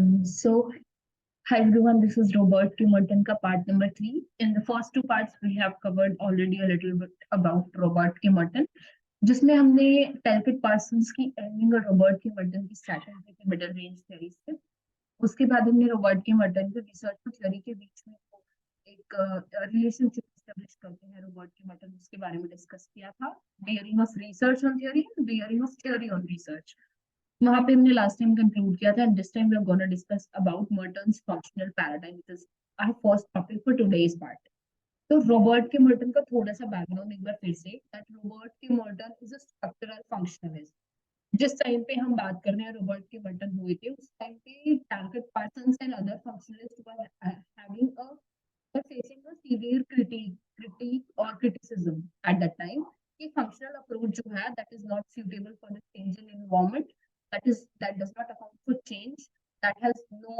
So, hi everyone, this is Robert K. Merton ka part number 3. In the first two parts, we have covered already a little bit about Robert K. Merton, जिसमें हमने टैलकेट Parsons की earning और Robert K Merton की strategy के middle range theories थे। उसके बाद हमने रॉबर्ट के मर्टन के रिसर्च और थ्योरी के बीच में एक रिलेशनशिप एस्टेब्लिश करते हैं रॉबर्ट के मर्टन, उसके बारे में डिस्कस किया था। Bearing of research on theory and bearing of theory on research, वहां पे हमने लास्ट टाइम कंक्लूड किया था। And this time we are gonna discuss about Merton's functional paradigm, which is our first topic for today's part. तो Robert K Merton का थोड़ा सा background एक बार फिर से, that Robert K Merton is a structural functionalist. जिस time पे हम बात कर रहे हैं रॉबर्ट के मर्टन हुए थे, उस टाइम पे Talcott Parsons and other functionalist were having a facing a severe critique or criticism at that time कि functional approach जो है that is not suitable for the changing environment, that does not account for change, that has no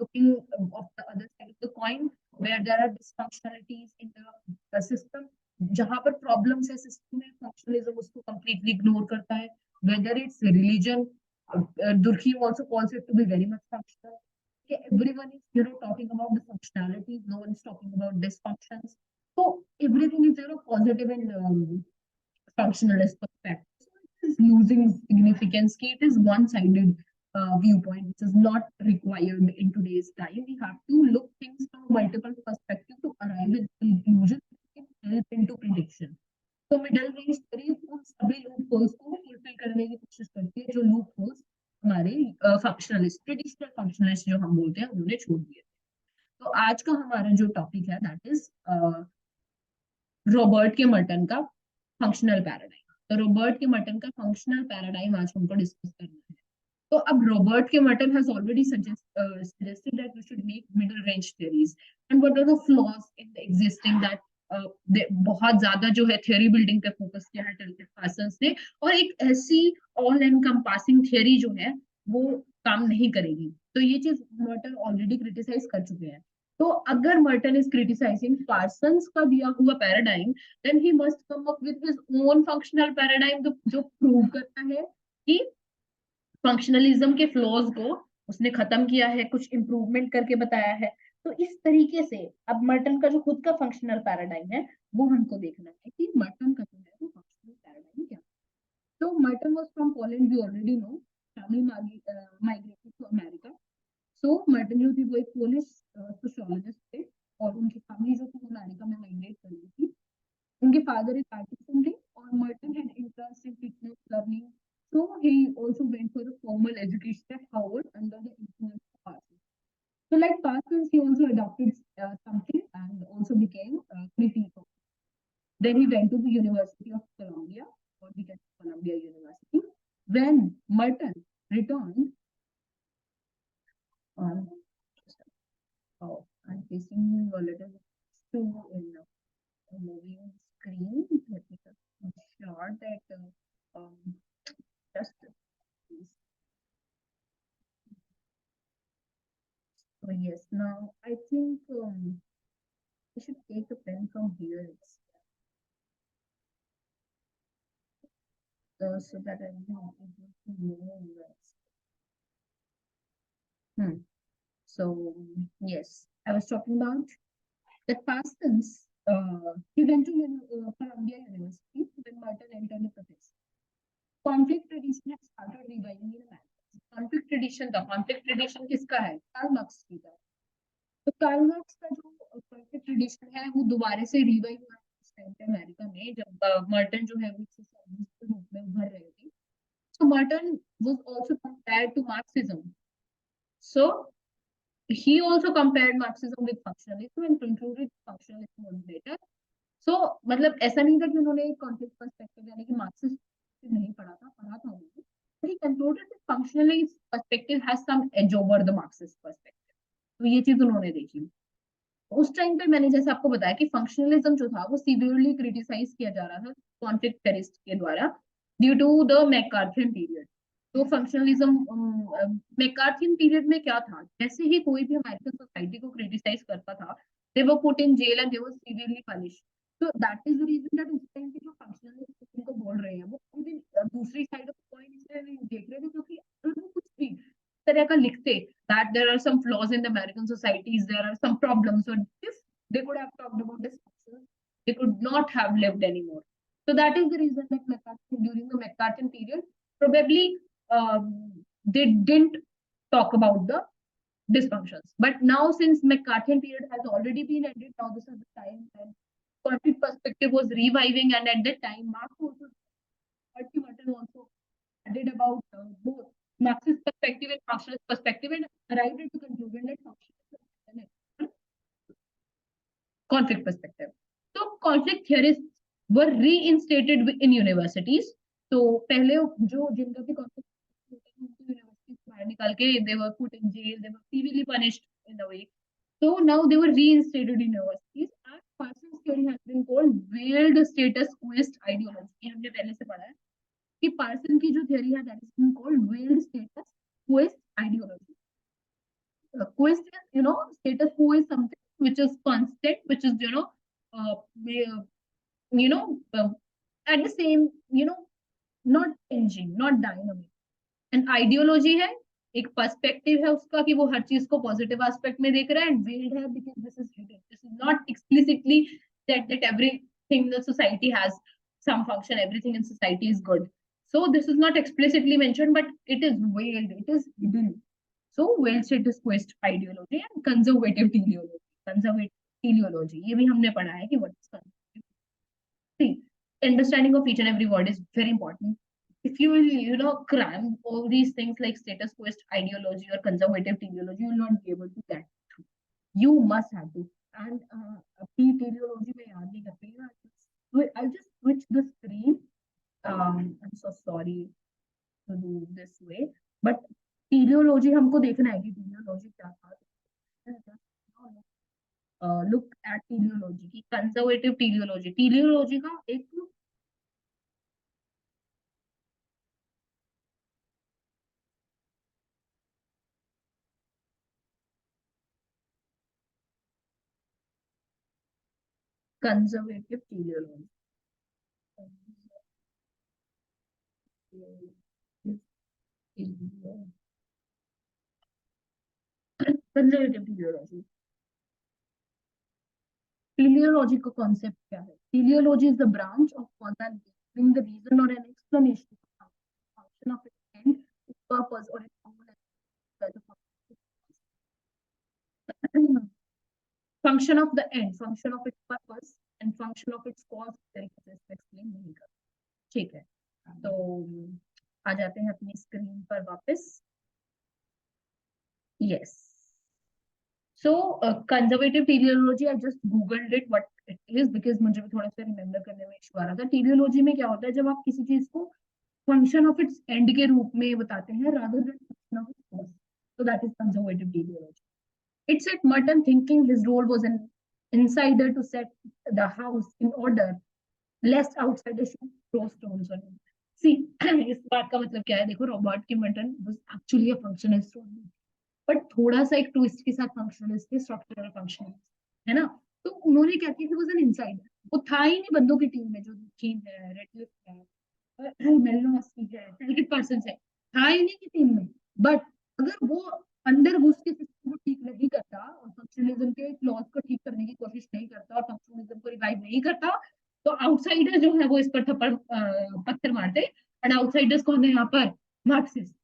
looking of the other side of the coin, where there are dysfunctionalities in the system, जहां पर problems है system में, functionalism उसको completely ignore करता है, whether it's religion. Durkheim also calls it to be very much functional. Okay, everyone is talking about the functionalities, no one is talking about dysfunctions. So everything is positive and functionalist perspective. So it is losing significance. It is one-sided viewpoint, which is not required in today's time. We have to look things from multiple perspectives to arrive at conclusions that can help into prediction. तो middle range theory उन सभी loop holes को fulfil करने की कोशिश करती है जो लूप होल्स हमारे फंक्शनलिस्ट, ट्रेडिशनल फंक्शनलिस्ट जो हम बोलते हैं, उन्होंने छोड़ दिए। तो आज का हमारा जो टॉपिक है that is Robert K Merton का फंक्शनल पैराडाइम। तो रॉबर्ट के मर्टन का फंक्शनल पैराडाइम आज हमको डिस्कस करना है। तो अब Robert K Merton has already suggested that we should make middle range theories and what are the flaws in the existing that बहुत ज्यादा जो है थ्योरी बिल्डिंग पे फोकस किया है टैलकेट पार्सन्स ने, और एक ऐसी ऑल एनकम्पासिंग थ्योरी जो है वो काम नहीं करेगी। तो ये चीज मर्टन ऑलरेडी क्रिटिसाइज कर चुके हैं। तो अगर मर्टन इज क्रिटिसाइजिंग पार्सन्स का दिया हुआ paradigm, then he must come up with his own functional paradigm जो प्रूव करता है कि फंक्शनलिज्म के फ्लॉज को उसने खत्म किया है, कुछ इंप्रूवमेंट करके बताया है। तो इस तरीके से अब मर्टन का जो खुद का फंक्शनल पैराडाइम है वो हमको देखना है कि मर्टन का जो है वो फंक्शनल पैराडाइम क्या है। तो Merton was from Poland, we already know. Family migrated to America. So Merton जो थी वो एक पोलिश सोशियोलॉजिस्ट थे, और उनकी फैमिली जो थी वो अमेरिका में माइग्रेट कर गई थी। उनके फादर एक आर्टिस्ट थे, और Merton had interest in fitness learning, so he also went for a formal education at Harvard under the influence of Parsons. So like Parsons, he also adopted something and also became a critic. Then he went to the University of Columbia, or we get Columbia University. When Merton returned, um, oh, I'm facing a little too in moving screen. Let me just ensure that just please. So yes, now I think I should take a pen from here so that I know able to move this. So yes, I was talking about that Parsons. He went to Columbia University when Merton entered the professor. Conflict tradition has started reviving in America. Conflict tradition था, conflict tradition किसका है? Karl Marx की था। तो Karl Marx का जो conflict tradition है वो दोबारा से रिवाइव हुआ उस टाइम पे अमेरिका में, जब मर्टन जो है वो सोशलिस्ट के रूप में उभर रहे थे। So Merton was also compared to Marxism, so he also compared Marxism with functionalism and concluded functionalism was better. So मतलब ऐसा नहीं था कि उन्होंने कॉन्फ्लिक्ट पर्सपेक्टिव यानी कि मार्क्सिस्ट नहीं पढ़ा था उन्होंने, but he concluded that functionalist perspective has some edge over the Marxist perspective. तो ये चीज उन्होंने देखी। उस टाइम पे मैंने जैसे आपको बताया कि फंक्शनलिज्म जो था वो सीवियरली क्रिटिसाइज किया जा रहा था कॉन्फ्लिक्ट थेरिस्ट के द्वारा ड्यू टू द मैकार्थियन पीरियड। तो फंक्शनलिज्म मैकार्थियन पीरियड में क्या था, जैसे ही कोई भी अमेरिकन सोसाइटी को क्रिटिसाइज करता था, they were put in jail and they were severely punish. तो that is the reason that उस टाइम के जो फंक्शनलिस्ट इनको बोल रहे हैं वो दूसरी साइड ऑफ कॉइन इसलिए नहीं देख रहे थे, क्योंकि अगर वो कुछ भी तरह का लिखते that there are some flaws in the American societies, there are some problems, so if they could have talked about dysfunction, they could not have lived anymore. So that is the reason that McCarthy, during the McCarthy period, probably they didn't talk about the dysfunctions. But now, since McCarthy period has already been ended, now this is the time when conflict perspective was reviving, and at that time, Marx also, Merton also added about both Marxist perspective and functionalist perspective, and arrived at the conclusion that functionalist conflict perspective. So conflict theorists were reinstated in universities. So पहले जो जिनका भी conflict university से बाहर निकाल के they were put in jail, they were severely punished in a way. So now they were reinstated in universities. And Parsons theory has been called veiled status quoist ideology. ये हमने पहले से पढ़ा है कि पार्सन की जो theory है that is been called veiled status quoist ideology. Quoist is, status quo is something which is constant, which is, uh, you know, uh, at the same, not changing, not dynamic. And ideology है, एक perspective है उसका कि वो हर चीज को positive aspect में देख रहा है, and veiled है because this is hidden. This is not explicitly said that everything in the society has some function, everything in society is good. So this is not explicitly mentioned, but it is veiled, it is hidden. So veiled status quest ideology and conservative teleology. Conservative teleology, ये भी हमने पढ़ा है कि what is conservative. See, understanding of each and every word is very important. If you will, cram all these things like status quest ideology or conservative teleology, you will not be able to get through. You must have to. And teleology में याद नहीं करते हैं. I'll just switch the screen. I'm so sorry to do this way, but teleology हमको देखना है कि teleology क्या था. Look at teleology की conservative teleology. Teleology का एक conservative teleology. Conservative teleology. Teleology का concept क्या है? Teleology is the branch of concept giving the reason or an explanation of the function of its end, its purpose, or its function of the end, function of its purpose, and function of its cause. तरीके से इसको explain नहीं कर. ठीक है. तो आ जाते हैं अपनी स्क्रीन पर वापस. Yes. So conservative teleology, I just googled it what it is because मुझे भी थोड़ा सा रिमेम्बर करने में इशू आ रहा था. टेलियोलॉजी में क्या होता है जब आप किसी चीज को फंक्शन ऑफ इट्स एंड के रूप में बताते हैं rather than function of its cause. So that is conservative teleology. It's at Merton thinking his role was an insider to set the house in order lest outsiders should throw stones on him. See, इस बात का मतलब क्या है? देखो, Robert की Merton was actually a functionist, but थोड़ा सा एक ट्विस्ट के साथ फंक्शनलिस्ट थे, स्ट्रक्चरल फंक्शनलिस्ट, है ना. तो उन्होंने क्या किया, वाज एन इनसाइडर. वो था ही नहीं बंदों की टीम में, जो टीम है, रेडलिफ है, मेलिनोस्की है, टैलेंटेड पर्संस है, था ही नहीं की टीम में. बट अगर वो अंदर घुस के सिस्टम को ठीक नहीं करता और फंक्शनलिज्म के फ्लॉज को ठीक करने की कोशिश नहीं करता और फंक्शनलिज्म को रिवाइव नहीं करता, तो आउटसाइडर जो है वो इस पर थप्पड़ पत्थर मारते. एंड आउटसाइडर्स कौन है यहाँ पर? मार्क्सिस्ट.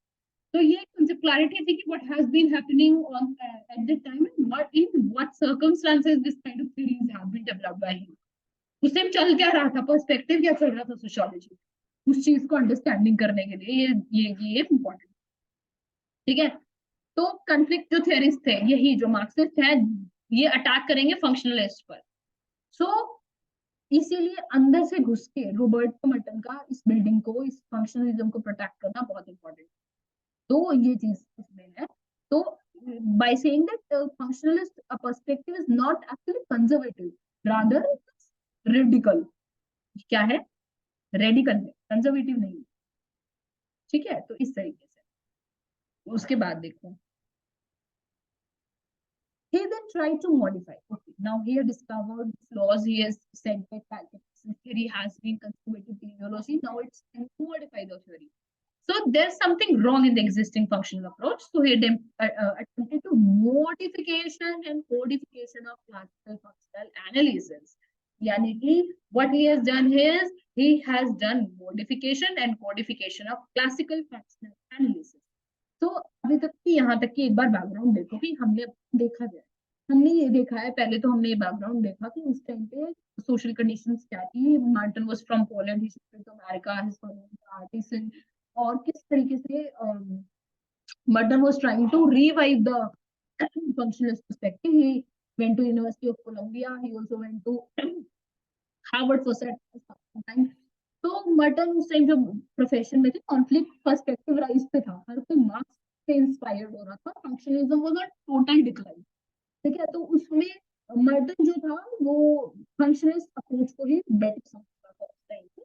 So ये conceptuality थी कि what has been happening on at the time and in what circumstances this kind of theories have been developed by him. उस टाइम चल क्या रहा था, पर्सपेक्टिव क्या चल रहा था सोशियोलॉजी, उस चीज को अंडरस्टैंडिंग करने के लिए ये इम्पोर्टेंट. ठीक है. तो कॉन्फ्लिक्ट जो थियरिस्ट थे, यही जो मार्क्सिस्ट है, ये अटैक करेंगे फंक्शनलिस्ट पर. सो इसीलिए अंदर से घुस के रॉबर्ट मर्टन का इस बिल्डिंग को, इस फंक्शनलिज्म को प्रोटेक्ट करना बहुत इंपॉर्टेंट. तो ये चीज इसमें है. तो by saying that functionalist perspective is not actually conservative, rather radical. क्या है? रेडिकल है, कंजर्वेटिव नहीं. ठीक है. तो इस तरीके से उसके बाद देखो, he then tried to modify. Okay, now he had discovered flaws. He has said that theory has been conservative teleology. Now it's time to modify the theory. So there's something wrong in the existing functional approach. So he attempted to modification and codification of classical functional analysis. Yani ki what he has done is he has done modification and codification of classical functional analysis. तो अभी तक की यहाँ तक की एक बार background देखो कि हमने देखा गया, हमने ये देखा है, पहले तो हमने ये बैकग्राउंड देखा कि उस टाइम पे सोशल कंडीशंस क्या थी. Martin was from Poland, he shifted to America, his artist, और किस तरीके से Merton was trying to revive the functionalist perspective. He went to University of Columbia. He also went to Harvard for some time. तो Merton उस time जो profession में थे, conflict perspective rise पे था, हर कोई मार्क्स से इंस्पायर्ड हो रहा था, functionalism was a total decline. ठीक है, तो उसमें मर्टन जो था वो फंक्शनलिस्ट अप्रोच को ही बेटर समझता था उस टाइम पे.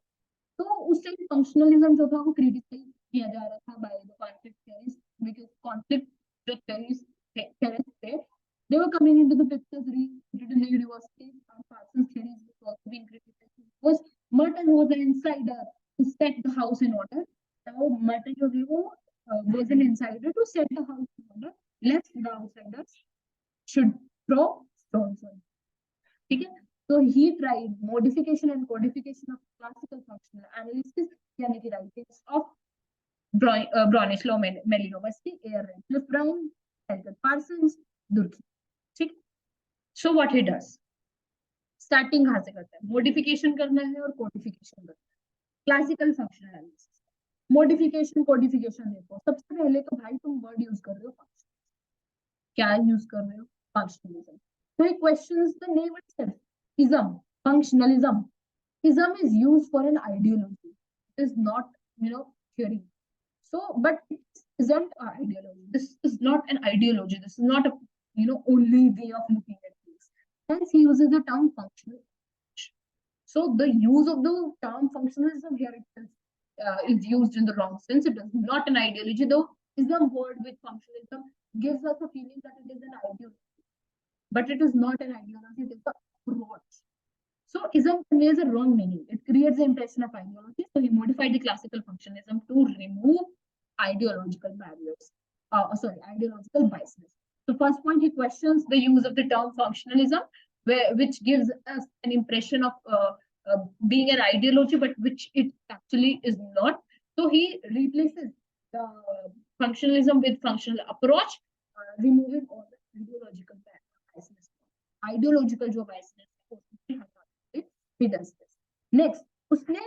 तो उस टाइम फंक्शनलिज्म जो था वो क्रिटिसाइज किया जा रहा था by the conflict theorist, because conflict जो थ्योरिस्ट थे, they were coming into the pictures related in the university, and Parsons theories was also being criticized. Was Merton was an insider to set the house in order. Now Merton जो है वो was an insider to set the house in order, lest the outsiders should throw stones on. ठीक है, so he tried modification and codification of classical functional analysis, यानी कि writings of Bronislaw Malinowski, A.R. Radcliffe Brown, Edgar Parsons, Durkheim. ठीक. So what he does, starting कहां से करता है, modification करना है और कोडिफिकेशन करना है. Classical functional analysis, modification codification. देखो सबसे पहले तो भाई तुम वर्ड यूज कर रहे हो फंक्शन, क्या यूज कर रहे हो, फंक्शनलिज्म. तो he questions the name itself, ism, functionalism. Ism is used for an ideology, it is not, theory. So but it isn't an ideology, this is not an ideology, this is not a only way of looking at things. Hence he uses the term functional. So the use of the term functionalism here itself is used in the wrong sense. It is not an ideology, though ism word with functionalism gives us a feeling that it is an ideology, but it is not an ideology, it is a approach. So ism conveys a wrong meaning, it creates the impression of ideology. So he modified the classical functionalism to remove ideological barriers, ideological biases. So first point, he questions the use of the term functionalism, which gives us an impression of being an ideology, but which it actually is not. So he replaces the functionalism with functional approach, removing all the ideological biases. Ideological जो biases he does this. Next, उसने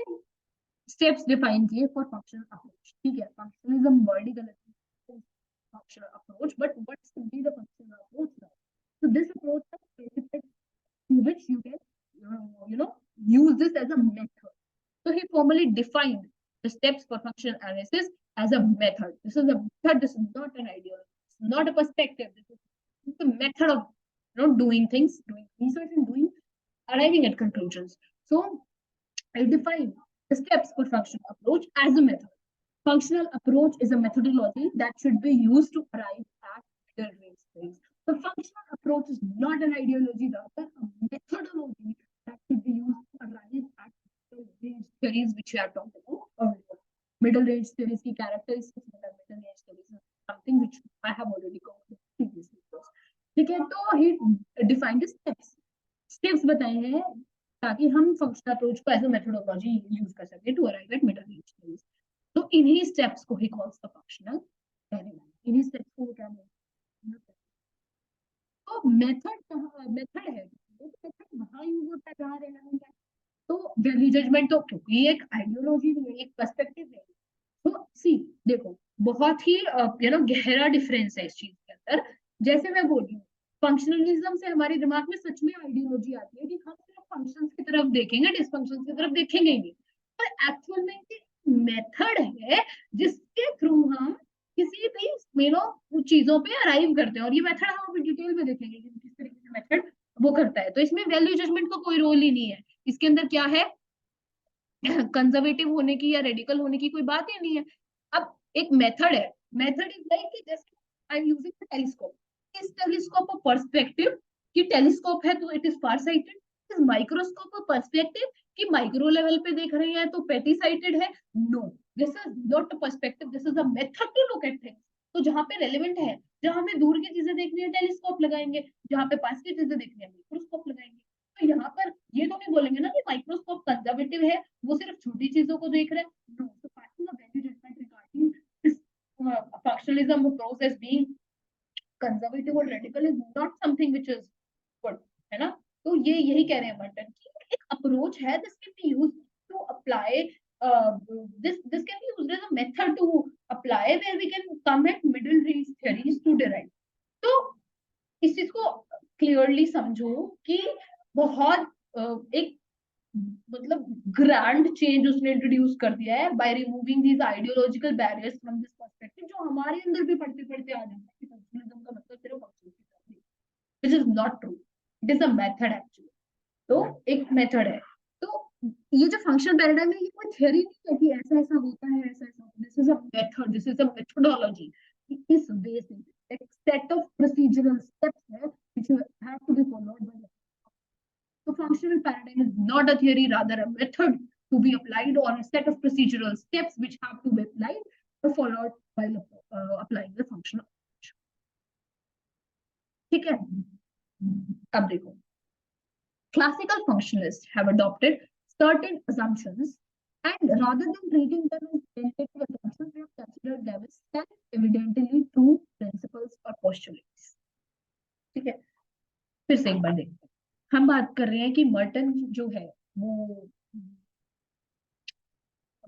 steps define किए for functional approach. ठीक है, functionalism word ही गलत है, functional approach, but what should be the functional approach now? So this approach has specified in which you can use this as a method. So he formally defined the steps for functional analysis as a method. This is a method, this is not an ideology, it's not a perspective, this is the method of doing things, doing research, and arriving at conclusions. So I define the steps for functional approach as a method. Functional approach is a methodology that should be used to arrive at middle range theories. The functional approach is not an ideology, rather a methodology that should be used to arrive at middle range theories, which we are talking about earlier. Middle range theories की characteristics, middle range theories is something which I have already covered previously. ठीक है, तो he defined the steps. Steps बताए हैं ताकि हम functional approach को as a methodology use कर सके to arrive at middle range theories. तो इन्हीं स्टेप्स को ही कॉल्स द फंक्शनल पैराडाइम. इन्हीं स्टेप्स को क्या बोलते हैं, तो मेथड है, मेथड वहां यूज होता है जहां रेलेवेंट है. तो वैल्यू जजमेंट तो क्योंकि एक आइडियोलॉजी नहीं है, एक पर्सपेक्टिव है. तो सी देखो बहुत ही गहरा डिफरेंस है इस चीज के अंदर. जैसे मैं बोल रही हूँ, फंक्शनलिज्म से हमारे दिमाग में सच में आइडियोलॉजी आती है कि हम सिर्फ फंक्शंस की तरफ देखेंगे, डिसफंक्शंस की तरफ देखेंगे नहीं. पर एक्चुअल में मेथड है जिसके थ्रू हम किसी भी चीजों पे अराइव करते हैं, और ये मेथड हम अभी डिटेल में देखेंगे कि किस तरीके से मेथड वो करता है. तो इसमें वैल्यू जजमेंट का कोई रोल ही नहीं है. इसके अंदर क्या है, कंजर्वेटिव होने की या रेडिकल होने की कोई बात ही नहीं है. अब एक मेथड है, method is like just I am using telescope. इस टेलीस्कोप ऑफ पर्सपेक्टिव कि टेलीस्कोप है तो it is far sighted, is microscope of perspective कि माइक्रो लेवल पे देख रहे हैं तो पेटी साइटेड है. No, this is not a perspective, this is a method to look at things. तो जहाँ पे रेलिवेंट है, जहाँ हमें दूर की चीजें देखनी है टेलीस्कोप लगाएंगे, जहाँ पे पास की चीजें देखनी है माइक्रोस्कोप लगाएंगे। तो यहाँ पर ये तो नहीं बोलेंगे ना कि माइक्रोस्कोप कंजर्वेटिव है, वो सिर्फ छोटी चीजों को देख रहे हैं। No, so passing a value judgement regarding this functionalism approach as being conservative or radical is not something which is good, है ना। तो ये यही कह रहे हैं मर्टन की एक अप्रोच है, this can be used to apply, this can be used as a method to apply where we can come at middle range theories to derive। तो इस चीज को क्लियरली समझो कि बहुत एक मतलब ग्रैंड चेंज उसने इंट्रोड्यूस कर दिया है by removing these ideological barriers from this perspective, जो हमारे अंदर भी पढ़ते पढ़ते आ जाता है कि फंक्शनलिज्म का मतलब सिर्फ functionalism, which is not true, it is a method actually. तो एक मेथड है। तो ये जो फंक्शनल पैराडाइम है, ये कोई थ्योरी नहीं है कि ऐसा ऐसा होता है, ऐसा ऐसा होता है। This is a method, this is a methodology. इस वे से एक सेट ऑफ प्रोसीजरल स्टेप्स है which have to be followed by. So functional paradigm is not a theory, rather a method to be applied or a set of procedural steps which have to be applied or followed while applying the functional approach. ठीक है। अब देखो, classical functionalists have adopted certain assumptions, and rather than treating them as tentative assumptions, they have considered them as self-evidently true principles or postulates। ठीक है, फिर से एक बार देखते हैं। हम बात कर रहे हैं कि मर्टन जो है वो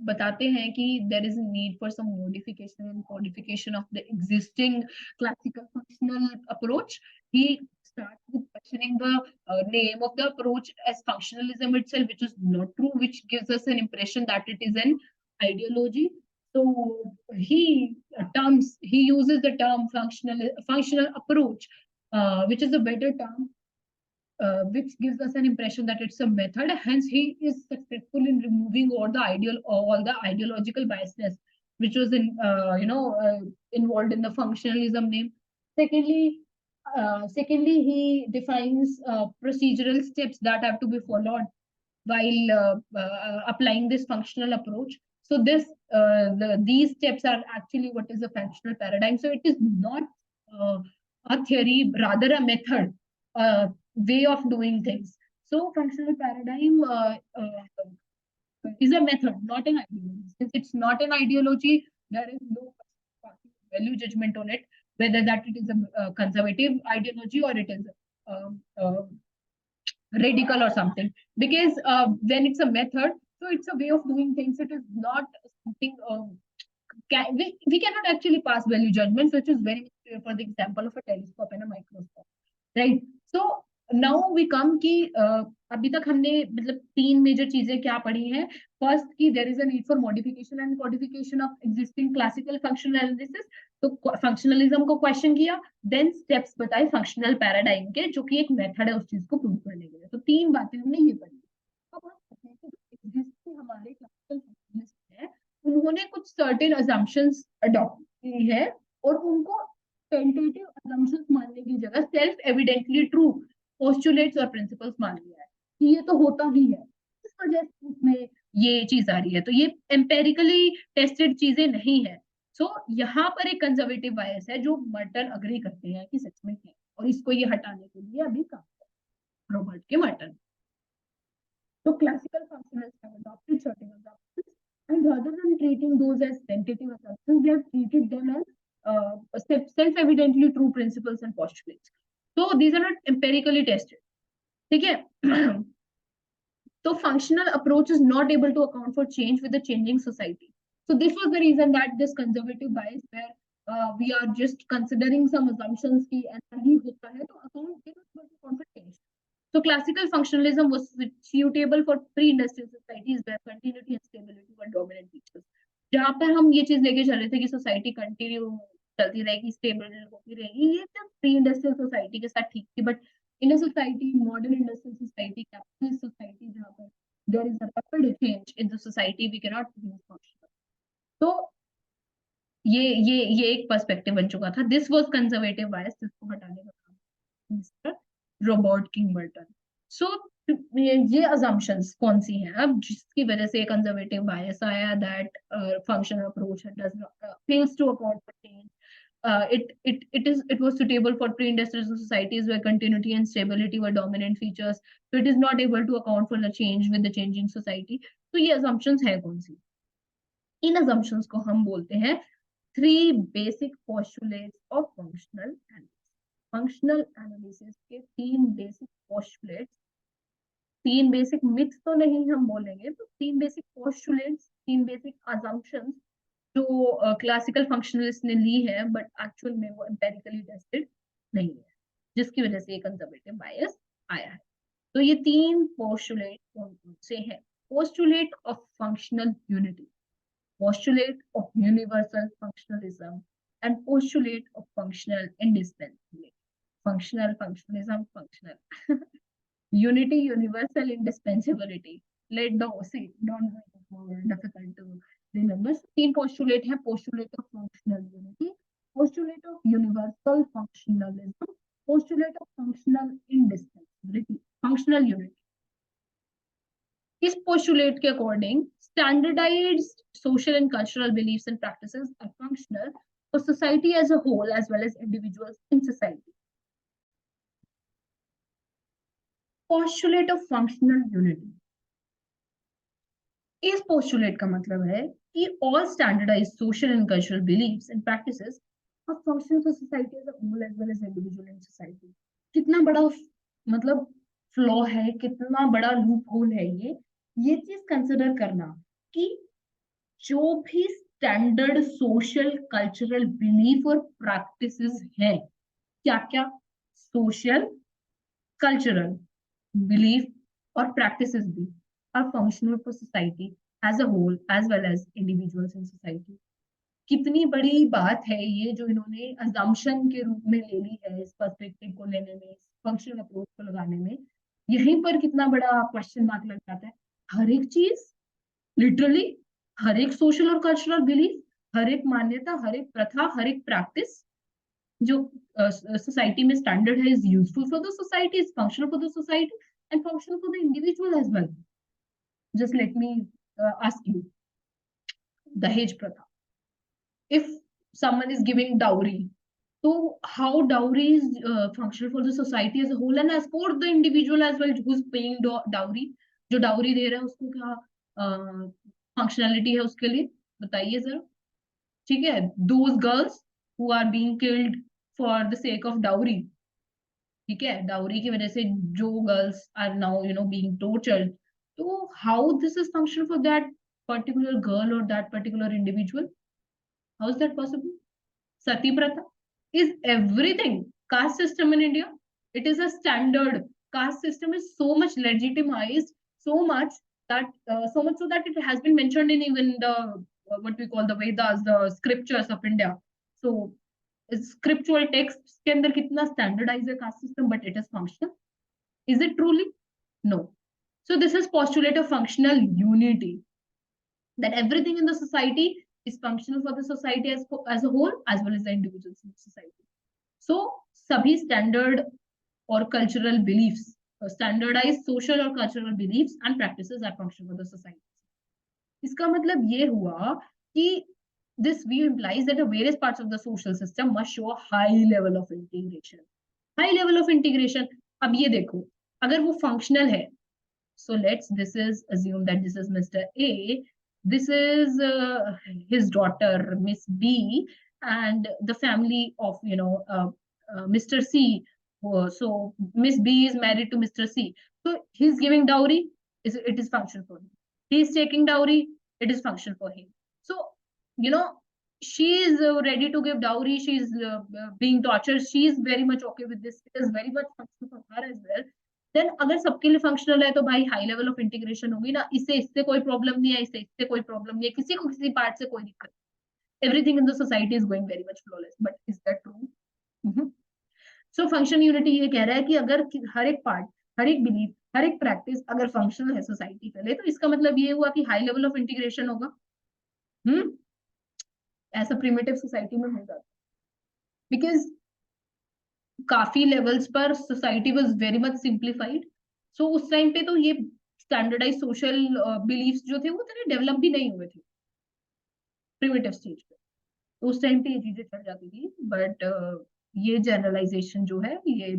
बताते हैं कि there is a need for some modification and codification of the existing classical functional approach. He starts with questioning the name of the approach as functionalism itself, which is not true, which gives us an impression that it is an ideology. So he uses the term functional approach, which is a better term, which gives us an impression that it's a method. Hence, he is successful in removing all the ideological biasness which was involved in the functionalism name. Secondly, he defines procedural steps that have to be followed while applying this functional approach. So these steps are actually what is a functional paradigm. So it is not a theory, rather a method, way of doing things. So functional paradigm is a method, not an ideology. Since it's not an ideology, there is no value judgment on it, whether that it is a conservative ideology or it is radical or something. Because when it's a method, so it's a way of doing things. It is not something. We cannot actually pass value judgments, which is very clear for the example of a telescope and a microscope, right? So now we come कि अभी तक हमने मतलब तीन major चीजें क्या पढ़ी हैं। फर्स्ट कि there is a need for modification and codification of existing classical functional analysis, तो फंक्शनलिज्म को क्वेश्चन किया, देन स्टेप्स बताए फंक्शनल पैराडाइम के, जो कि एक मेथड है उस चीज को प्रूव करने के लिए। तो तीन बातें हमने ये पढ़ी। अब हम एग्जिस्टिंग हमारे क्लासिकल फंक्शनलिस्ट हैं, उन्होंने कुछ सर्टेन अजम्पशंस अडॉप्ट की है और उनको टेंटेटिव अजम्पशंस मानने की जगह सेल्फ एविडेंटली ट्रू पोस्टुलेट्स और प्रिंसिपल्स मान लिया है कि ये तो होता ही है, इस वजह से उसमें ये चीज आ रही है। तो ये एम्पेरिकली टेस्टेड चीजें नहीं है। सो यहाँ पर एक कंजर्वेटिव बायस है जो मर्टन अग्री करते हैं कि सच में है, और इसको ये हटाने के लिए अभी काम कर रॉबर्ट के मर्टन। तो classical फंक्शनलिस्ट्स have adopted certain assumptions, and rather than treating those as tentative assumptions, they have treated them as self-evidently true principles and postulates. So these are not empirically tested. ठीक है। So functional approach is not able to account for change with the changing society. So this was the reason that this conservative bias, where we are just considering some assumptions की ऐसा ही होता है, तो account for change. So classical functionalism was suitable for pre-industrial societies where continuity and stability were dominant features. जहाँ पर हम ये चीज लेके चल रहे थे कि सोसाइटी कंटिन्यू चलती रहेगी, स्टेबल होती रहेगी, ये सब प्री इंडस्ट्रियल सोसाइटी के साथ ठीक थी। But in a society, modern industrial society, capitalist society, जहाँ पर there is a rapid change in the society, we can not use functional. तो ये एक पर्सपेक्टिव बन चुका था। दिस वाज कंजर्वेटिव बायस, जिसको हटाने का काम mister Robert king Merton. So ये assumptions कौन सी हैं अब जिसकी वजह से कंजर्वेटिव बायस आया that functional approach does not fails to account for change. It was suitable for pre-industrial societies where continuity and stability were dominant features. So it is not able to account for the change with the changing society. तो ये assumptions है कौन सी? इन assumptions को हम बोलते हैं three basic postulates of functional analysis. Functional analysis के तीन basic postulates, तीन बेसिक मिथ्स तो नहीं हम बोलेंगे, तो तीन बेसिक पोस्टुलेट्स, तीन बेसिक assumptions जो क्लासिकल फंक्शनलिस्ट ने ली है बट एक्चुअल में वो एम्पिरिकली टेस्टेड नहीं है, जिसकी वजह से ये कंजर्वेटिव बायस आया है. तो ये तीन पोस्टुलेट कौन से हैं? Postulate of functional unity, postulate of universal functionalism and postulate of functional indispensability. Functional, functionalism, functional unity, universal indispensability. Let the see, don't make it more difficult to remember. तीन postulate है: postulate of functional unity, postulate of universal functionalism, postulate of functional indispensability. Functional unity. इस postulate के according standardized social and cultural beliefs and practices are functional for society as a whole as well as individuals in society. Postulate of functional unity. इस postulate का मतलब है कि all standardized social and cultural beliefs and practices are functional for society as a whole as well as individual in society. कितना बड़ा मतलब flaw है, कितना बड़ा लूप होल है ये चीज कंसिडर करना कि जो भी स्टैंडर्ड सोशल कल्चरल बिलीफ और प्रैक्टिसेस हैं, क्या क्या social cultural belief or practices भी are functional for society as a whole as well as individuals in society. कितनी बड़ी बात है ये जो इन्होंने assumption के रूप में ले ली है इस पर्सपेक्टिव को लेने में, फंक्शनल अप्रोच को लगाने में. यहीं पर कितना बड़ा क्वेश्चन मार्क लग जाता है. हर एक चीज लिटरली, हर एक सोशल और कल्चरल बिलीफ, हर एक मान्यता, हर एक प्रथा, हर एक प्रैक्टिस जो सोसाइटी में स्टैंडर्ड है is useful for the society, is functional for the society and functional for the individual as well. Just let me ask you, दहेज प्रथा, if someone is giving dowry, so how dowry is functional for the society as a whole and as for the individual as well who's paying dowry. जो dowry दे रहा है उसको क्या functionality है उसके लिए, बताइए जरा. ठीक है, those girls who are being killed for the sake of dowry, ठीक है, डाउरी की वजह से जो girls are now being tortured, तो how this is function for that particular girl और that particular individual? How is that possible? Sati प्रथा is everything. Caste system in India, it is a standard. Caste system is so much legitimized, so much so much so that it has been mentioned in even the what we call the Vedas, the scriptures of India. So scriptural texts के अंदर कितना standardized है caste system, but it is functional. Is it truly? No. So this is postulate of functional unity, that everything in the society is functional for the society as a whole as well as the individuals in the society. So सभी standard और cultural beliefs, standardized social और cultural beliefs and practices are functional for the society. इसका मतलब ये हुआ कि this view implies that the various parts of the social system must show a high level of integration. High level of integration. अब ये देखो, अगर वो functional है, so this is assume that this is Mr. A, this is his daughter Miss B, and the family of Mr. C. So Miss B is married to Mr. C. So he's giving dowry, it is functional for him. He is taking dowry, it is functional for him. So she is ready to give dowry, she is being tortured, she is very much okay with this, it is very much functional for her as well. Then अगर सबके लिए functional है तो भाई high level of integration होगी ना, इससे कोई problem नहीं है, इससे कोई problem नहीं है, किसी को किसी part से कोई दिक्कत. Everything in the society is going very much flawless, but is that true? So function unity ये कह रहा है कि अगर हर एक part, हर एक belief, हर एक practice अगर functional है society के लिए, तो इसका मतलब ये हुआ कि high level of integration होगा. ऐसा primitive society में हो जाता, because काफी levels पर society was very much simplified. सो उस टाइम पे तो ये स्टैंडर्डाइज सोशल बिलीफ्स जो थे वो इतने डेवलप भी नहीं हुए थे प्रिमिटिव स्टेज पे, तो उस टाइम पे ये चीजें चल जाती थी। बट ये जनरलाइजेशन जो है ये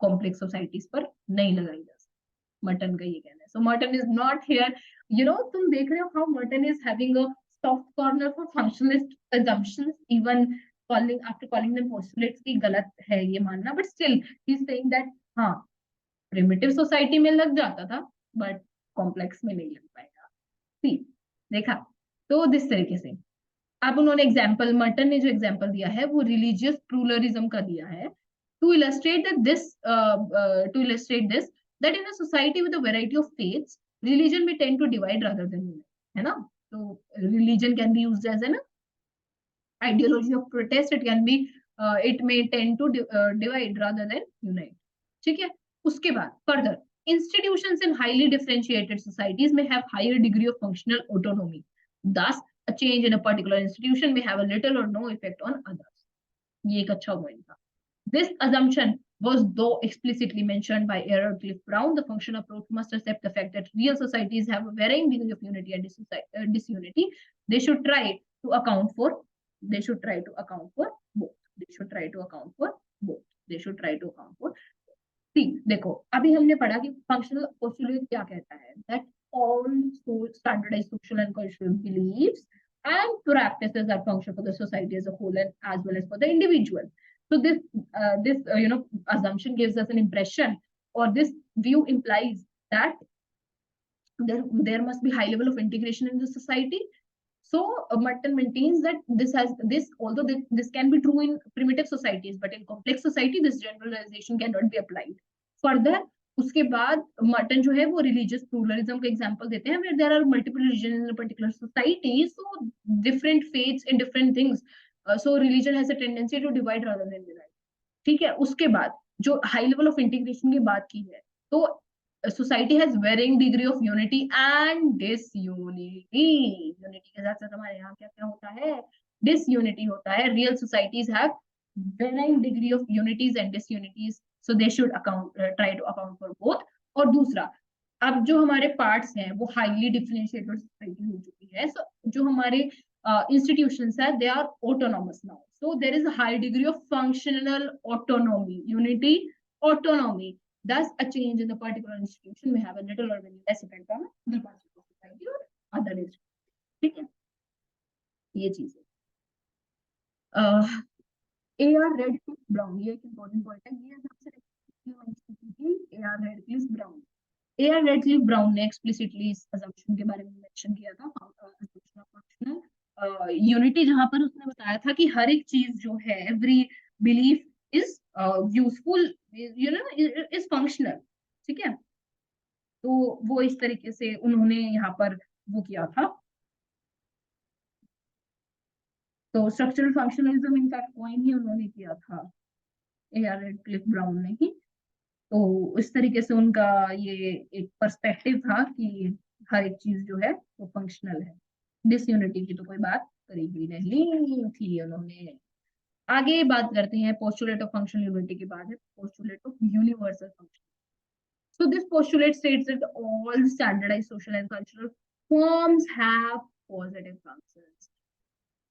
कॉम्प्लेक्स सोसाइटीज पर नहीं लगाई जा सकती, मर्टन का ये कहना है। So Merton is not here, you know, तुम देख रहे हो how Merton is having a soft corner for functionalist assumptions, even calling after calling them postulates की गलत है ये मानना, but still he is saying that हाँ प्रिमिटिव सोसाइटी में लग जाता था बट कॉम्प्लेक्स में नहीं लग पाएगा। सी, देखा? तो दिस तरीके से अब उन्होंने एग्जाम्पल, मर्टन ने जो एग्जाम्पल दिया है वो रिलीजियस प्लूरलिज्म का दिया है, to illustrate that this to illustrate this that in a society with a variety of faiths religion में tend to divide rather than unite, है ना? तो religion can be used as an ideology of protest, it can be it may tend to divide rather than unite, ठीक है? उसके बाद further institutions in highly differentiated societies may have higher degree of functional autonomy, thus a change in a particular institution may have a little or no effect on others. ये एक अच्छा point था। This assumption was, though explicitly mentioned by Errol Cliff Brown, the functional approach must accept the fact that real societies have a varying degree of unity and disunity. They should try to account for. They should try to account for both. They should try to account for both. They should try to account for. See, देखो अभी हमने पढ़ा कि functional postulate क्या कहता है, that all standardized social and cultural beliefs and practices are function for the society as a whole and as well as for the individual. So this assumption gives us an impression, or this view implies that there must be high level of integration in the society. So Merton maintains that although this can be true in primitive societies, but in complex society this generalization cannot be applied. Further, उसके बाद Merton जो है वो religious pluralism का example देते हैं, where there are multiple religions in a particular society, so different faiths in different things, so religion has a tendency to divide rather than unite. ठीक है? उसके बाद जो हाई लेवल ऑफ इंटीग्रेशन की बात की है, तो society has varying degree of unity and disunity. Unity के साथ साथ हमारे यहाँ क्या क्या होता है? डिसयूनिटी होता है। Real societies have varying degree of unities and disunities, so they should account try to account for both. और दूसरा, अब जो हमारे पार्ट्स हैं वो हाईली डिफरेंशिएटेड सोसाइटी हो चुकी है, सो जो हमारे institutions are, they are autonomous now, so there is a high degree of functional autonomy, unity, autonomy. Thus a change in the particular institution may have a little or very less effect on other parts of the society or other institutions, ठीक है? ये चीज है। A.R. Radcliffe Brown, ये एक important point है, ये आपसे A.R. Radcliffe Brown, A.R. Radcliffe Brown ने explicitly इस assumption के बारे में mention किया था, assumption of functional यूनिटी, जहां पर उसने बताया था कि हर एक चीज जो है, every belief is useful, you know, is functional, ठीक है? तो वो इस तरीके से उन्होंने यहाँ पर वो किया था। तो स्ट्रक्चरल फंक्शनलिज्म इनका कॉइन ही उन्होंने किया था, A.R. रेडक्लिफ ब्राउन ने ही। तो इस तरीके से उनका ये एक पर्सपेक्टिव था कि हर एक चीज जो है वो फंक्शनल है, डिसयूनिटी की तो कोई बात करी ही नहीं थी उन्होंने। आगे बात करते हैं पोस्टुलेट ऑफ फंक्शनल यूनिटी के बाद है postulate of universal function. So this postulate states that all standardized social and cultural forms have positive functions.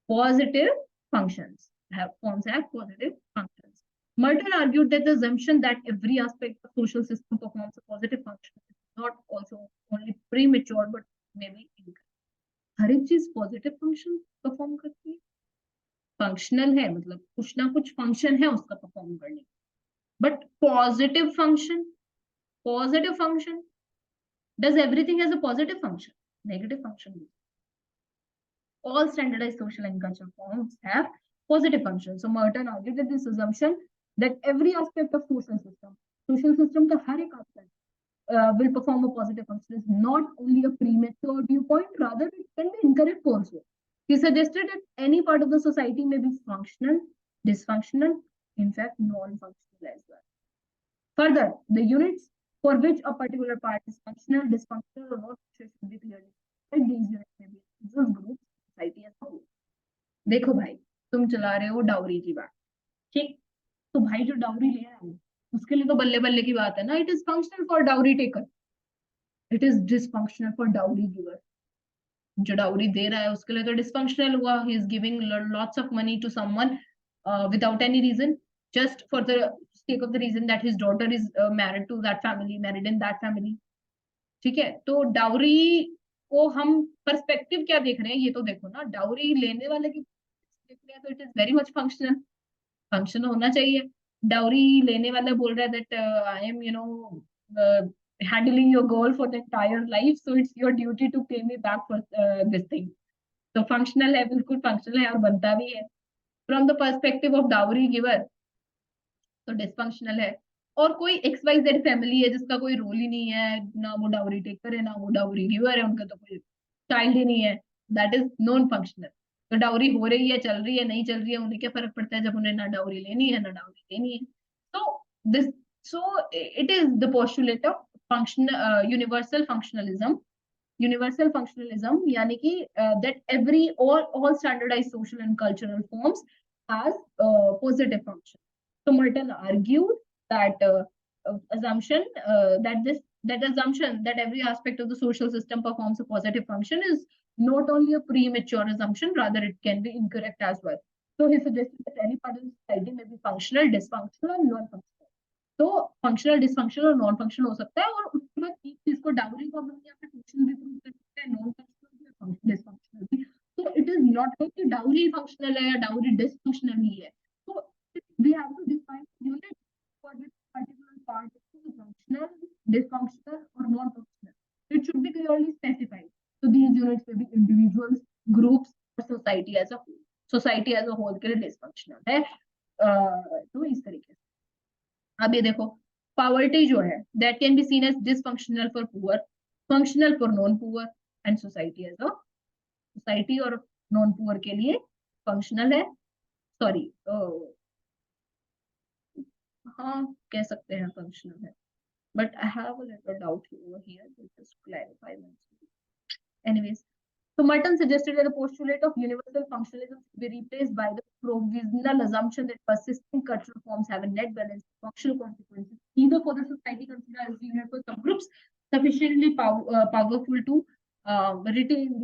Positive functions have positive functions. Merton argued that the assumption that every aspect of social system performs a positive function is not also only premature but maybe incorrect. हर एक चीज positive function perform करती है, functional है मतलब कुछ ना कुछ function है उसका परफॉर्म करने, but positive function does everything has a positive function? Negative function. All standardized social and cultural forms have positive functions. So Merton argued that this assumption that every aspect of social system का हर एक aspect will perform a positive function is not only a premature viewpoint, rather it can be incorrect also. He suggested that any part of the society may be functional, dysfunctional, in fact non-functional as well. Further, the units for which a particular part is functional, dysfunctional, or not should be clearly defined. These units may be individuals, groups, society as a whole. देखो भाई, तुम चला रहे हो dowry की बात, ठीक? तो भाई जो डाउरी ले रहा है उसके लिए तो बल्ले बल्ले की बात है ना. It is functional for dowry taker, it is dysfunctional for dowry giver. जो डाउरी दे रहा है उसके लिए तो डिसफंक्शनल हुआ. He is giving lots of money to someone without any reason, just for the sake of the reason that his daughter is married to that family, married in that family. ठीक है, तो dowry को हम perspective क्या देख रहे हैं ये तो देखो ना. डाउरी लेने वाले की देख रहे हैं तो it is very much functional, function होना चाहिए. डाउरी लेने वाला बोल रहा है that I am handling your goal for the entire life, so it's your duty to pay me back for this thing. तो फंक्शनल है, बिल्कुल फंक्शनल है और बनता भी है. From the perspective of dowry giver तो डिसफंक्शनल है. और कोई एक्स वाई जेड फैमिली है जिसका कोई रोल ही नहीं है, ना वो डाउरी टेकर है ना वो डाउरी गिवर है, उनका तो कोई चाइल्ड ही नहीं है, दैट इज नॉन फंक्शनल. तो डाउरी हो रही है, चल रही है, नहीं चल रही है, उन्हें क्या फर्क पड़ता है जब उन्हें ना डाउरी लेनी है ना डाउरी देनी है. तो this, so it is the postulate of function universal functionalism. Universal functionalism यानी कि that every all standardized social and cultural forms has positive function. So Merton argued that assumption that assumption that every aspect of the social system performs a positive function is not only a premature assumption, rather it can be incorrect as well. So he suggested that any part of society may be functional, dysfunctional, and non-functional. तो functional dysfunctional और non functional हो सकता है. और उसके बाद एक चीज को डाउरी को हम यहाँ पे फंक्शनल भी प्रूव कर सकते हैं, नॉन फंक्शनल भी डिसफंक्शनल भी. तो इट इज नॉट लाइक कि डाउरी फंक्शनल है या डाउरी डिसफंक्शनल ही है. तो we have to define unit for this particular part, functional, dysfunctional और non functional. It should be clearly specified. तो दीज यूनिट्स में भी इंडिविजुअल्स, ग्रुप्स और society as a whole. Society as a whole के लिए डिसफंक्शनल है. तो इस तरीके से अब ये देखो, पॉवर्टी जो है that can be seen as dysfunctional for poor, functional for non poor and society as a society और नॉन पुअर के लिए फंक्शनल है. सॉरी, हाँ कह सकते हैं फंक्शनल है, but I have a little doubt over here, just clarify anyways. So Merton suggested that the postulate of universal functionalism should be replaced by the provisional assumption that persisting cultural forms have a net balance of functional consequences, either for the society considered as unit for subgroups sufficiently powerful to retain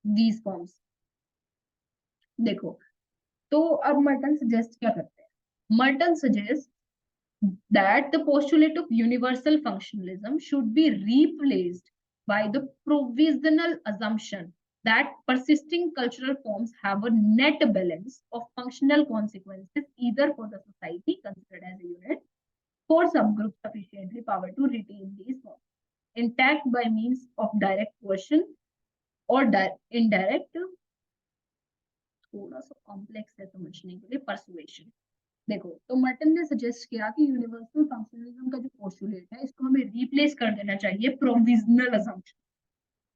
these forms. देखो, तो अब Merton suggest क्या करते हैं? Merton suggest that the postulate of universal functionalism should be replaced by the provisional assumption that persisting cultural forms have a net balance of functional consequences, either for the society considered as a unit, for subgroups sufficiently power to retain these forms intact by means of direct coercion or indirect, थोड़ा सा complex है समझने के लिए, persuasion. देखो, तो Merton ने suggest किया कि यूनिवर्सल फंक्शनलिज्म का जो पोस्टुलेट है इसको हमें रिप्लेस कर देना चाहिए प्रोविजनल असम्पशन.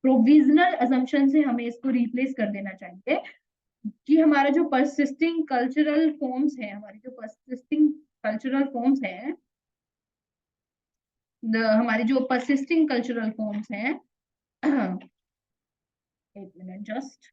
प्रोविजनल असम्पशन से हमें इसको रिप्लेस कर देना चाहिए कि हमारा जो परसिस्टिंग कल्चरल फॉर्म्स है, हमारी जो परसिस्टिंग कल्चरल फॉर्म्स है, हमारी जो परसिस्टिंग कल्चरल फॉर्म्स हैं, एक minute just,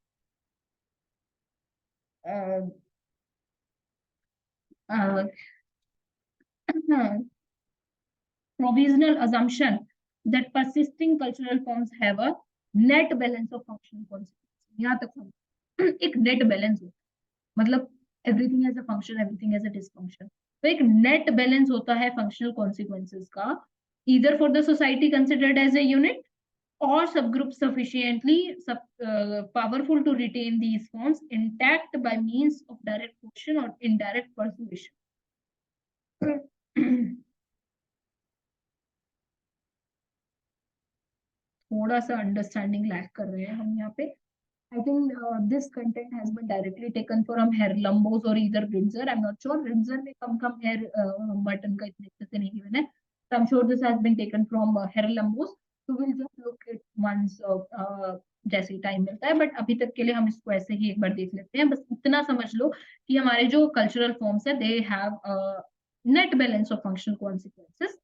provisional assumption that persisting cultural forms have a net balance of functional consequences. यहाँ तक एक net balance होता है, मतलब everything has a function, everything has a dysfunction. तो एक net balance होता है functional consequences का, either for the society considered as a unit or subgroups sufficiently powerful to retain these forms intact by means of direct coercion or indirect persuasion. थोड़ा सा understanding lack कर रहे हैं हम यहाँ पे. I think this content has been directly taken from Herlambos or either Ritzer. I'm not sure. Ritzer may come from Merton का इतने अच्छे से नहीं given है. So I'm sure this has been taken from Herlambos. So we'll just look at once जैसे ही time मिलता है. But अभी तक के लिए हम इसको ऐसे ही एक बार देख लेते हैं. बस इतना समझ लो कि हमारे जो कल्चरल फॉर्म्स है they have net balance of functional consequences.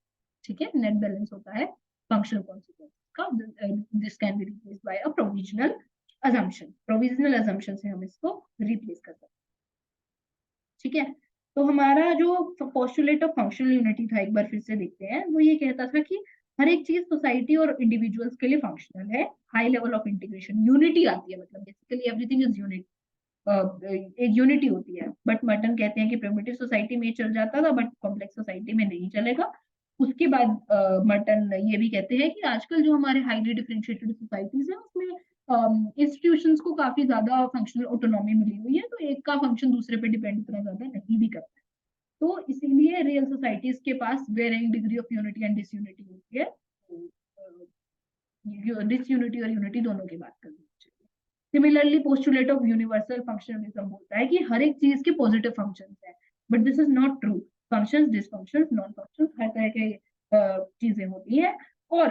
ठीक है, नेट बैलेंस होता है फंक्शनल कॉन्सिक्वेंसेस का. This can be replaced by a provisional assumption. Provisional assumption से हम इसको replace कर सकते हैं. ठीक है, तो हमारा जो पोस्टुलेट ऑफ फंक्शनल यूनिटी था, एक बार फिर से देखते हैं, वो ये कहता था कि हर एक चीज सोसाइटी और इंडिविजुअल्स के लिए फंक्शनल है, high level of integration, unity आती है, मतलब बेसिकली एवरीथिंग इज यूनिट, एक यूनिटी होती है। बट मर्टन कहते हैं कि प्रिमिटिव सोसाइटी में चल जाता था, बट कॉम्प्लेक्स सोसाइटी में नहीं चलेगा। उसके बाद मर्टन ये भी कहते हैं कि आजकल जो हमारे हाईली डिफरेंशिएटेड सोसाइटीज है उसमें इंस्टीट्यूशंस को काफी ज्यादा फंक्शनल ऑटोनॉमी मिली हुई है, तो एक का फंक्शन दूसरे पे डिपेंड इतना ज्यादा नहीं भी करता है। तो इसीलिए रियल सोसाइटीज के पास varying degree of unity and disunity होती है। डिसयूनिटी और यूनिटी दोनों की बात करनी चाहिए। Similarly postulate of universal functionalism बोलता है कि हर एक चीज के पॉजिटिव फंक्शंस है, but this is not true. Functions, dysfunctions, non functions, हर तरह के चीजें होती है। और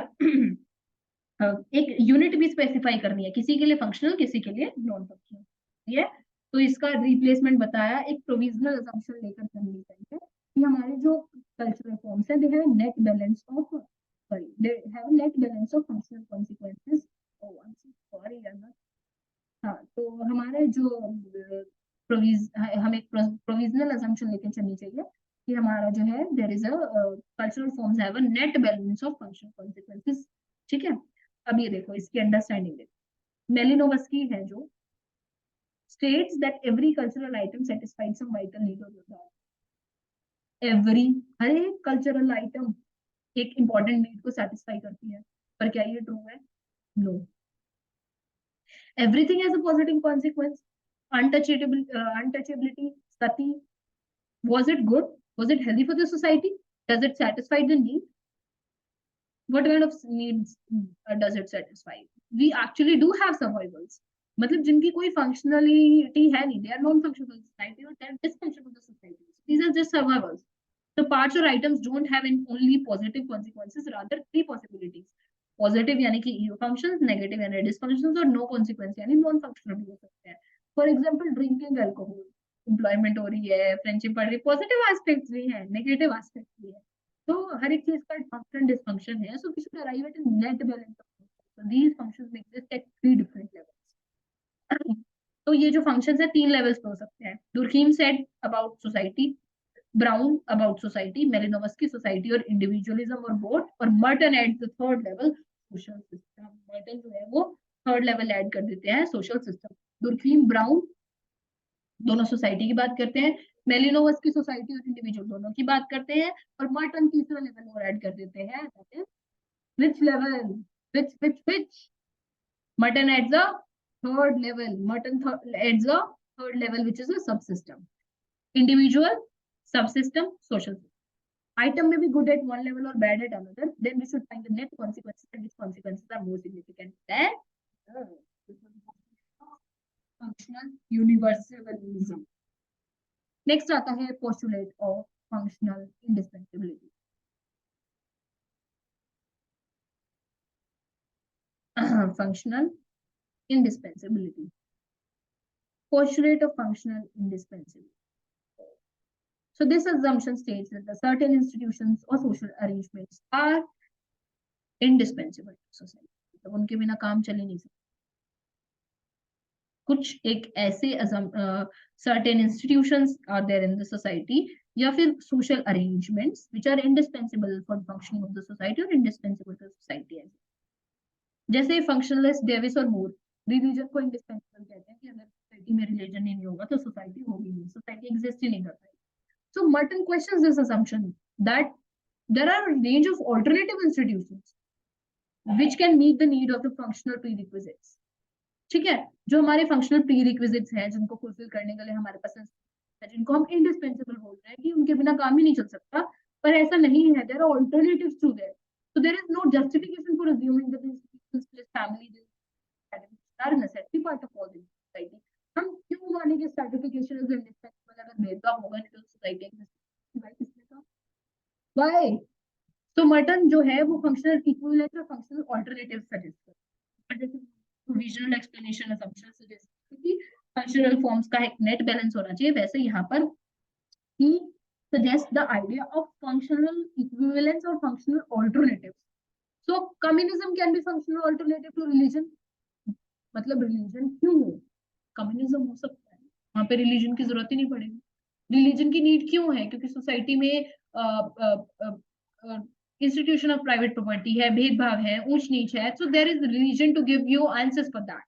एक यूनिट भी स्पेसिफाई करनी है, किसी के लिए फंक्शनल, किसी के लिए नॉन फंक्शनल है। तो इसका रिप्लेसमेंट बताया, एक प्रोविजनल असम्पशन लेकर चलनी चाहिए कि हमारे जो कल्चरल फॉर्म्स है they have net balance of, sorry, they have net balance of functional consequences. Sorry यार, हाँ, तो हमारे जो हमें प्रोविजनल असम्पशन लेके चलनी चाहिए कि हमारा जो है there is a cultural forms have a net balance of functional consequences. ठीक है, अब ये देखो इसकी अंडरस्टैंडिंग देखो। मेलिनोवस्की है जो states that every cultural item satisfies some vital need of the child. Every, हर एक कल्चरल आइटम एक इंपॉर्टेंट नीड को सेटिस्फाई करती है, पर क्या ये ट्रू है? No. Everything has a positive consequence. Untouchability, sati, was it good? Was it healthy for the society? Does it satisfy the need? What kind of needs does it satisfy? We actually do have survivals, मतलब जिनकी कोई functionality है नहीं, they are non-functional society or they are dysfunctional to society. These are just survivals. The parts or items don't have only positive consequences, rather three possibilities. Positive यानी कि functions, negative यानी dysfunctions, और no consequence यानी non-functional भी हो सकते हैं. For example, drinking alcohol, employment हो रही है, friendship बढ़ रही है, positive aspects भी हैं, negative aspects भी हैं. तो हर एक चीज का फंक्शन डिसफंक्शन है, so we should arrive at a net balance of function. So these functions में exist at three different levels. तो ये जो फंक्शंस है तीन लेवल्स पे हो सकते हैं। Durkheim said about society, Brown about society, Malinowski society और इंडिविजुअलिज्म और बोथ, और Merton at the third level social system. Merton जो है वो थर्ड लेवल ऐड कर देते हैं, सोशल सिस्टम। दुर्खीम, ब्राउन दोनों सोसाइटी की बात करते हैं, मेलिनोवस्की सोसाइटी और इंडिविजुअल दोनों की बात करते हैं, और मर्टन तीसरा लेवल और ऐड कर देते हैं, which level, which Merton adds a third level. Adds a third level, which is a subsystem. Individual, subsystem, social system. Item may be good at one level or bad at another. Then we should find the net consequences and which consequences are more significant than functional universalism. Next आता है postulate of functional indispensability. Functional indispensability. Postulate of functional indispensability. So this assumption states that the certain institutions or social arrangements are indispensable to society. तो उनके बिना काम चल ही नहीं सकता। कुछ एक ऐसे certain institutions are there in the society या फिर social arrangements which are indispensable for functioning of the society or indispensable to society. जैसे फंक्शनलिस्ट डेविस और मूर रिलीजन को इंडिस्पेंसिबल कहते हैं कि अगर सोसाइटी में रिलीजन ही नहीं होगा तो सोसाइटी होगी नहीं, सोसाइटी एग्जिस्ट ही नहीं कर पाएगी. So Merton questions this assumption that there are a range of alternative institutions which can meet the need of the functional prerequisites. ठीक है, जो हमारे फंक्शनल प्रीरिक्विजिट्स हैं जिनको फुलफिल करने के लिए हमारे पास जिनको हम इंडिस्पेंसिबल बोल रहे हैं कि उनके बिना काम ही नहीं चल सकता, पर ऐसा नहीं है. There are alternatives to there. So there is no justification for assuming that this family are a necessary part of all this society. हम क्यों माने कि सर्टिफिकेशन इज इंडिस्पेंसिबल? अगर भेदभाव होगा नहीं तो सोसाइटी एग्जिस्ट भाई किसने कहा? व्हाई? तो मर्टन जो है वो फंक्शनल इक्विवेलेंट और फंक्शनल ऑल्टरनेटिव सजेस्ट करता है. जैसे प्रोविजनल एक्सप्लेनेशन असम्पशन सजेस्ट कि फंक्शनल फॉर्म्स का एक नेट बैलेंस होना चाहिए, वैसे यहाँ पर ही suggest the idea of functional equivalence और functional alternative. So communism can be functional alternative to religion. मतलब रिलीजन क्यों हो? कम्युनिज्म हो सकता है, वहां पे रिलीजन की जरूरत ही नहीं पड़ेगी. रिलीजन की नीड क्यों है? क्योंकि सोसाइटी में इंस्टीट्यूशन ऑफ प्राइवेट प्रॉपर्टी है, भेदभाव है, ऊंच नीच है, so there is religion to give you answers for that.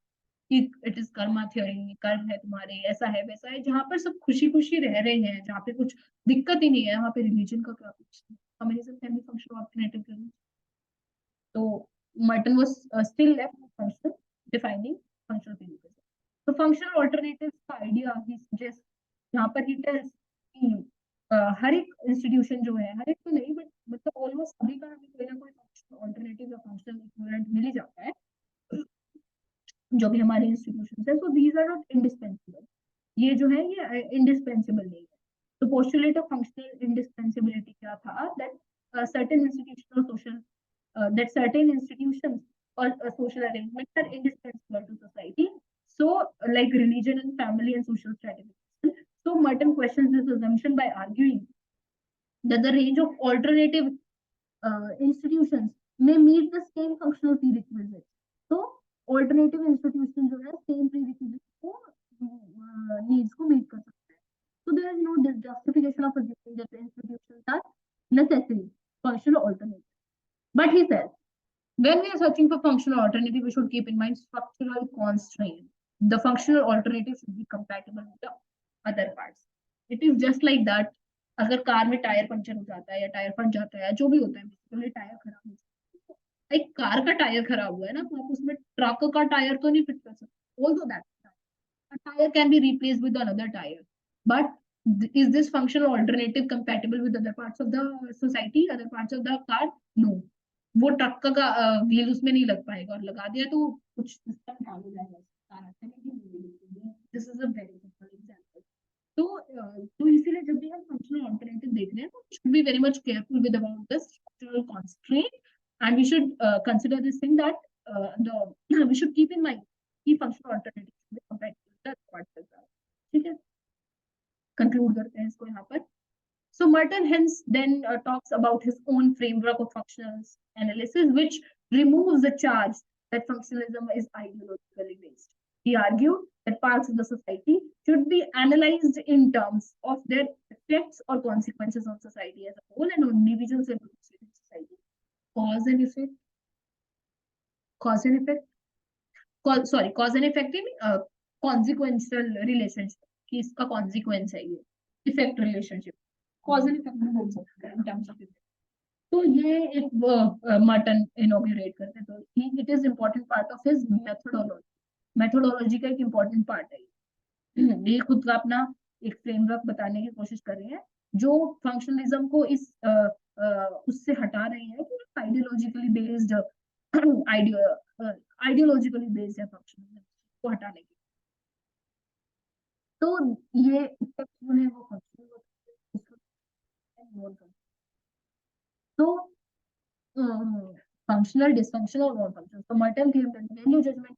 It is karma theory, कर्म है तुम्हारे, ऐसा है वैसा है, जहां पर सब खुशी खुशी रह रहे हैं, जहाँ पे कुछ दिक्कत ही नहीं है, वहां पे रिलीजन का क्या कुछ? Communism can be functional alternative. So Merton was still left with functional, defining functional periodism. So functional alternatives का idea he suggests, यहाँ पर he tells कि हर एक इंस्टीट्यूशन जो है, हर एक तो नहीं बट मतलब ऑलमोस्ट सभी का हमें कोई ना कोई फंक्शनल ऑल्टरनेटिव या फंक्शनल इक्विवेलेंट मिल ही जाता है, जो भी हमारे इंस्टीट्यूशन है। So these are not indispensable, ये जो है ये इंडिस्पेंसिबल नहीं है। तो पोस्टुलेट ऑफ फंक्शनल इंडिस्पेंसिबिलिटी क्या था? दैट सर्टेन इंस्टीट्यूशन और social that certain institutions or social arrangements are indispensable to society. So, like religion and family and social stratification. So, Merton questions this assumption by arguing that the range of alternative institutions may meet the same functional prerequisites. So, alternative institution जो है same prerequisites को needs को meet कर सकता है. So, there is no justification of assuming that the institutions are necessary functional alternatives. But he says, when we are searching for functional alternative, we should keep in mind structural constraint. The functional alternative should be compatible with the other parts. It is just like that. अगर car में tyre puncture हो जाता है या tyre फट जाता है, जो भी होता है, बेसिकली टायर खराब हो जाता है, एक कार का टायर खराब हुआ है ना, तो आप उसमें ट्रक का टायर तो नहीं फिट कर सकते। Although that a tire can be replaced with another tire, but is this functional alternative compatible with other parts of the society, other parts of the car? No. वो truck का wheel उसमें नहीं लग पाएगा, और लगा दिया तो कुछ सिस्टम खराब हो जाएगा। This is a very simple example. तो इसीलिए जब भी हम फंक्शनल ऑल्टरनेटिव देख रहे हैं, तो should be very much careful with about the structural constraint, and we should consider this thing that the we should keep in mind कि functional alternative should be compatible. ठीक है, कंक्लूड करते हैं इसको यहाँ पर। So Merton hence then talks about his own framework of functional analysis, which removes the charge that functionalism is ideologically based. He argued that parts of the society should be analyzed in terms of their effects or consequences on society as a whole and on individuals and groups within society. Cause and effect. Cause and effect. Cause and effect in consequential relationship. कि इसका consequence है ये. Effect relationship. Cause and effect में बोल सकते हैं in terms of effect. तो ये एक मर्टन इनॉग्रेट करते हैं, तो it is important part of his methodology. Methodology का एक इम्पोर्टेंट पार्ट है। ये खुद का अपना एक फ्रेमवर्क बताने की कोशिश कर रहे हैं, जो फंक्शनलिज्म को इस उससे हटा रहे हैं कि आइडियोलॉजिकली बेस्ड आइडियोलॉजिकली बेस्ड है फंक्शनलिज्म को हटाने की। तो ये जो है वो फंक्शनल, तो functional, dysfunctional, non-functional. So Merton claimed that value judgment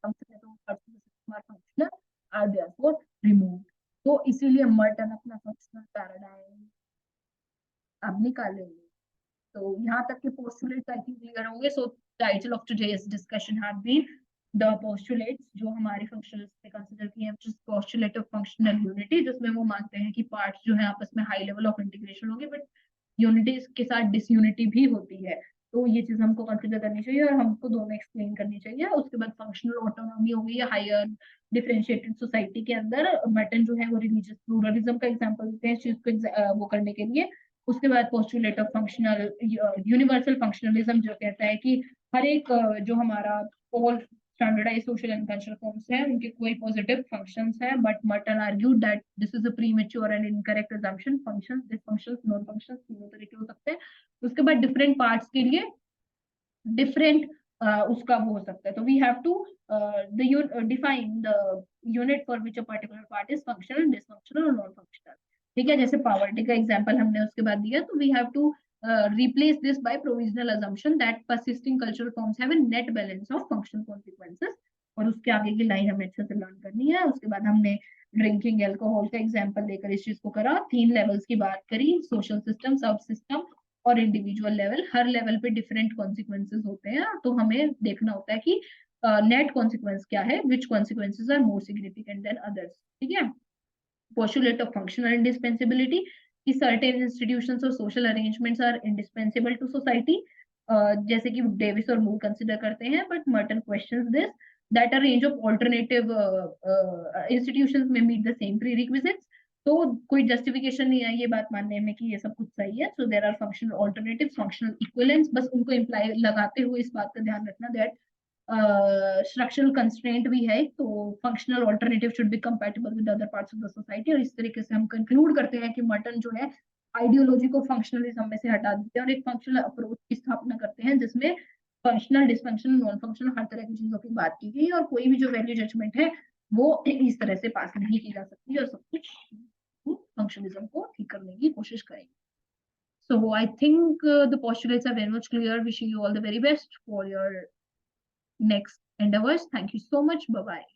functional are therefore removed. तो इसीलिए मर्टन अपना फंक्शनल पैराडाइम अब निकालेंगे। तो यहाँ तक के पोस्टुलेट्स आई थिंक क्लियर होंगे। So title of today's discussion have been the postulates, जो हमारे फंक्शनल्स पे कंसीडर किए हैं, पोस्टुलेट ऑफ फंक्शनल यूनिटी, जिसमें वो मानते हैं कि पार्ट्स जो है आपस में हाई लेवल ऑफ इंटीग्रेशन होंगे, बट यूनिटी के साथ डिसयूनिटी भी होती है। तो ये चीज हमको कंसिडर करनी चाहिए और हमको दोनों एक्सप्लेन करनी चाहिए। उसके बाद फंक्शनल ऑटोनॉमी होगी या हायर डिफरेंशिएटेड सोसाइटी के अंदर मर्टन जो है वो रिलीजियस प्लूरलिज्म का एग्जांपल देते हैं इस चीज को वो करने के लिए। उसके बाद postulate of functional universal functionalism जो कहता है कि हर एक जो हमारा all standardised social and cultural forms है उनके कोई पॉजिटिव फंक्शंस है, but Merton argued that this is a premature and incorrect assumption. Functions, dysfunctions, non functions तीनों तरीके हो सकते हैं। उसके बाद डिफरेंट पार्ट्स के लिए डिफरेंट उसका वो हो सकता है। तो we have to define the unit for which a particular part is functional, dysfunctional और नॉन फंक्शनल। ठीक है, जैसे पॉवर्टी का एग्जांपल हमने उसके बाद दिया, तो we have to replace this by provisional assumption that persisting cultural forms have a net balance of functional consequences। और उसके आगे की लाइन हमें अच्छे से लर्न करनी है। उसके बाद हमने ड्रिंकिंग एल्कोहल का एग्जांपल लेकर इस चीज को करा, 3 लेवल्स की बात करी, सोशल सिस्टम, सब सिस्टम और इंडिविजुअल लेवल। हर लेवल पे डिफरेंट कॉन्सिक्वेंसेज होते हैं, तो हमें देखना होता है कि नेट कॉन्सिक्वेंस क्या है, which consequences are more significant than others. ठीक है, postulate of functional indispensability कि certain institutions or social arrangements are indispensable to society, जैसे कि डेविस और मूर कंसिडर करते हैं, but Merton questions this that a range of alternative institutions may meet the same prerequisites. तो कोई जस्टिफिकेशन नहीं है ये बात मानने में कि ये सब कुछ सही है. So there are functional alternatives, functional equivalents, बस उनको इम्प्लाई लगाते हुए इस बात का ध्यान रखना that स्ट्रक्चरल कंस्ट्रेंट भी है, तो functional alternative should be compatible with other parts of the society. और इस तरीके से हम कंक्लूड करते हैं कि मर्टन जो है आइडियोलॉजी को फंक्शनलिज्म में से हटा देते हैं और एक फंक्शनल अप्रोच की स्थापना करते हैं जिसमें फंक्शनल, डिसफंक्शनल, नॉन फंक्शनल हर तरह की चीजों की बात की गई, और कोई भी जो वैल्यू जजमेंट है वो इस तरह से पास नहीं की जा सकती और सब कुछ फंक्शनलिज्म को ठीक करने की कोशिश करेंगे. So I think the postulates are very much clear. Wishing you all the very best for your next endeavors. Thank you so much. Bye bye.